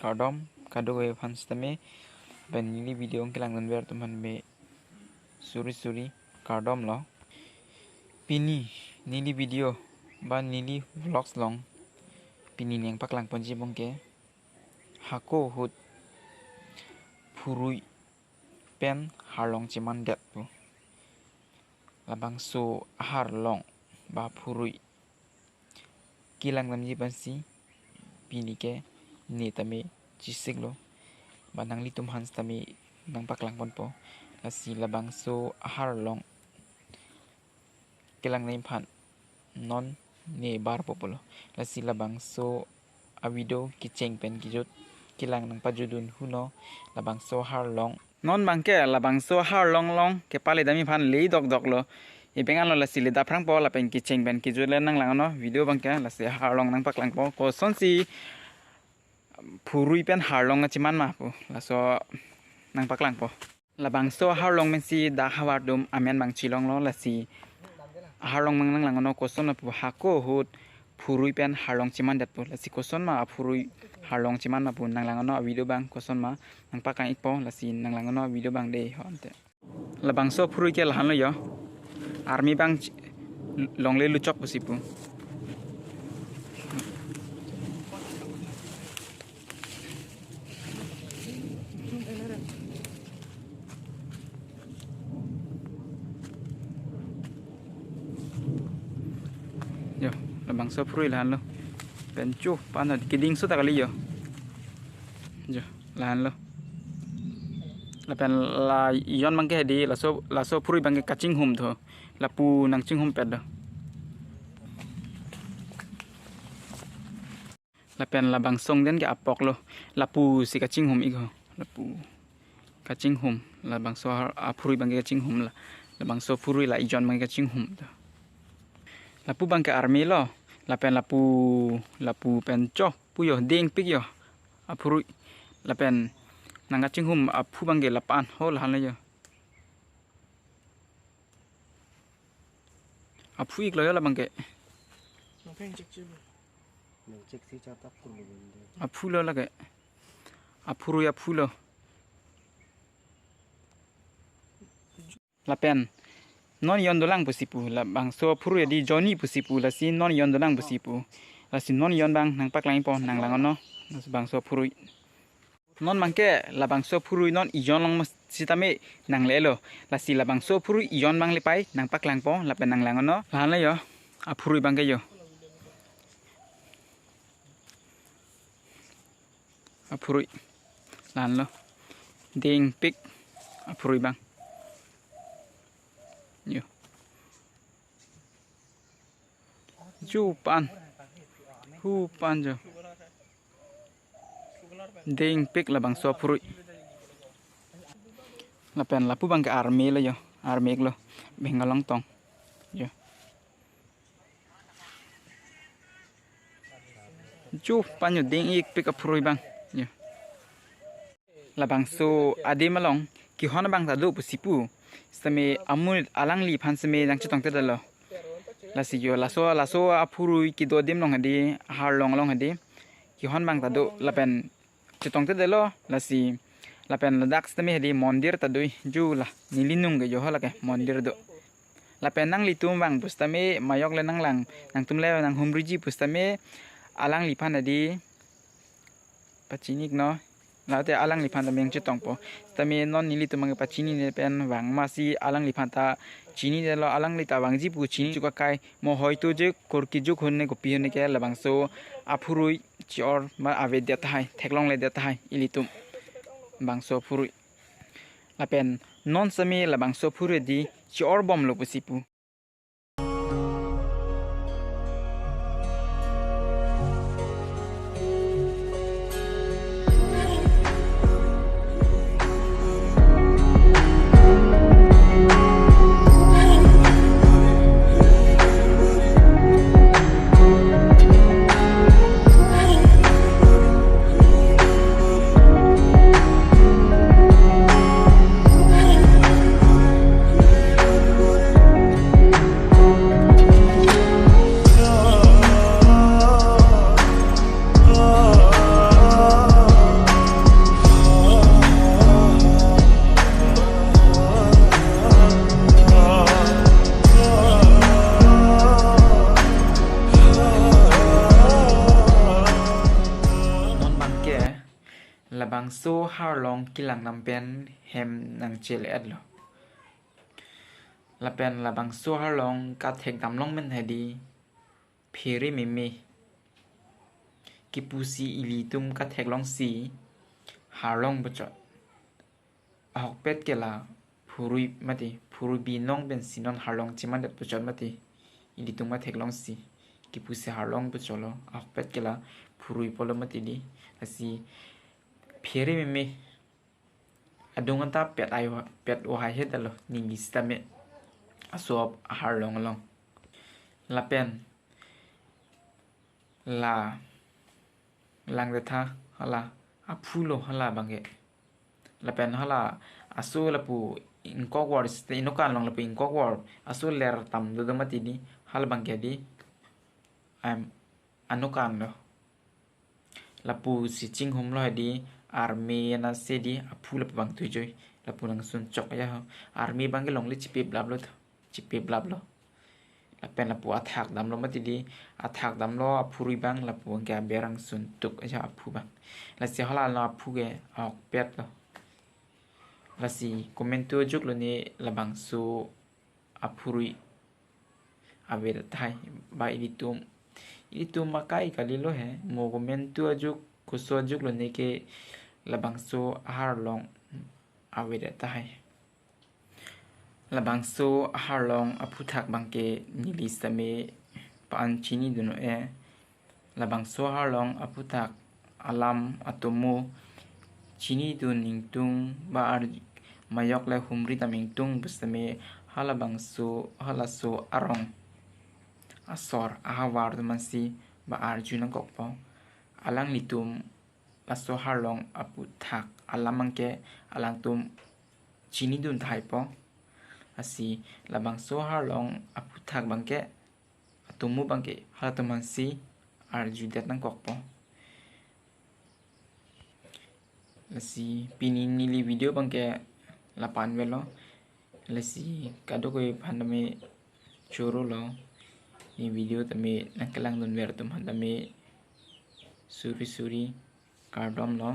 Kardom kado e fanstame ben nili video ke lang ber teman be suri kardom lo pini nili video ba nili vlogs long pini neng paklang ponji bongke hako hut purui pen harlong ciman det pu labang so harlong ba purui kilang namji bansi pini ke ni tami cisik lo banang litum hans tami nang paklang pon po lasi labang so harlong kilang naim phan non ne bar po polo lasi labang so awido kiceng pen kijut kilang nang pajudun huno labang so harlong non bangke labang so harlong long ke pale dami phan le dok lo ibengan lo lasi le da prang po la pen kiceng pen kijut le nang lang no video bangke lasi harlong nang paklang po ko sonsi purui pen harlong ciman ma po laso nang paklang po labang so harlong men si da hawar dum amen bang chilong lo lasi harlong mang nang lang no koson na po hako hut purui pen harlong ciman dat po lasi koson ma purui harlong ciman ma po nang lang no video bang koson ma nang pakang ipo lasi nang lang no video bang de honte labang so purui ke lahan lo yo army bang long le luchok po sipu yo labang so purui lahan lo pencu panat kiding so takali yo lahan lo lapen la yon bangke di laso purui bangke kacing hum tho lapu nang cing hum ped do lapen labang song den ke apok lo lapu si kacing hum iko lapu kacing hum labang so purui bangke kacing hum la labang so purui la ijon bangke kacing hum do lapu bangke army lo lapen lapu penco puyo ding pik yo apurui lapen nang kacing hum apu bangke lapan ho lahan yo apu ik lo yo la bangke apu lo lage apurui apu lo lapen non yon dolang pusipu la bang so puru di joni pusipu la si non yon dolang pusipu la si non yon bang nang pak lang po nang lang no bang so puru non mangke la bang so puru non ijon long si tame nang lelo la si la bang so puru ijon bang lepai nang pak lang po la pen nang lang no lan la yo a puru bang ke yo a puru lan lo ding pik a puru bang yo jupan hupan jo ding pik labang so purui lapen lapu bang ke army lo yo army lo bengalong tong yo jupan yo ding ik pik a purui bang yo labang so ade malong ki hona bang ta do pusipu same amul alang li phan same nang chitong te dalo lasi yo laso apuru ki do dim long hadi har long hadi ki hon bang ta do lapen chitong te dalo lasi lapen ladak same hadi mondir ta doi ju la nilinung ge yo hala ke mondir do lapen nang li tum bang pustame mayok le nang lang nang tum le nang humriji pustame alang li phan hadi pachinik no laute alang lipan tameng chitong po tame non nili tumang pachini ne pen wang masi alang lipan ta chini de lo alang lita wangji pu chini chuka kai mo hoito je korki juk honne ko pihne ke labang so apurui chor ma ave de thai theklong le de thai ilitum bangso purui lapen non sami labang so purui di chor bom lo pusipu bang so har long kilang nam pen hem nang chel et lo la pen la bang so har long ka thek dam long men hedi phiri mi mi ki pusi ili tum ka thek long si har long bachot ahok pet ke la phurui mati phurui bi nong ben sinon har long chiman det bachot mati ili tum ma thek long si ki pusi har long bacholo ahok pet ke la phurui polo mati di asi phiri mi mi adungan ta pet o hai het alo ningi stame asop har long long la pen la lang de tha hala aphulo hala bange la pen hala aso la pu in ko war ste ino kan long la pu in ko war aso ler tam do mati ni hal bange di am anukan lo la pu si ching hom lo di army na se di aphu la bang tu joy la pu nang sun chok ya army bange long le chipe blab lo chipe blab lo la pen la pu athak dam lo mati di athak dam lo aphuri bang la pu ga berang sun tuk ja aphu bang la se hala la aphu ge ok pet lo la si komento juk lo ni la bang su aphuri aver thai ba ilitum makai kali lo he mo komento juk kuso juk lo ni ke la bang su har long aver thai la bang so har long aphu thak bang ke nili same pan chini duno e la bang so har long aphu thak alam atomo chini du ningtung ba ar mayok le humri taming tung busame hala bang so hala so arong asor ahawar mansi ba arjuna kokpo alang litum la so har long aphu thak alamang ke alang tum chini dun thai po asi labang so har long apu thak bangke atumu bangke hala tuman si ar judet nang kokpo lasi pini nili video bangke lapan velo lasi kado koi pandame choro lo ni video tame nangkelang dun ver tum handame suri kardom lo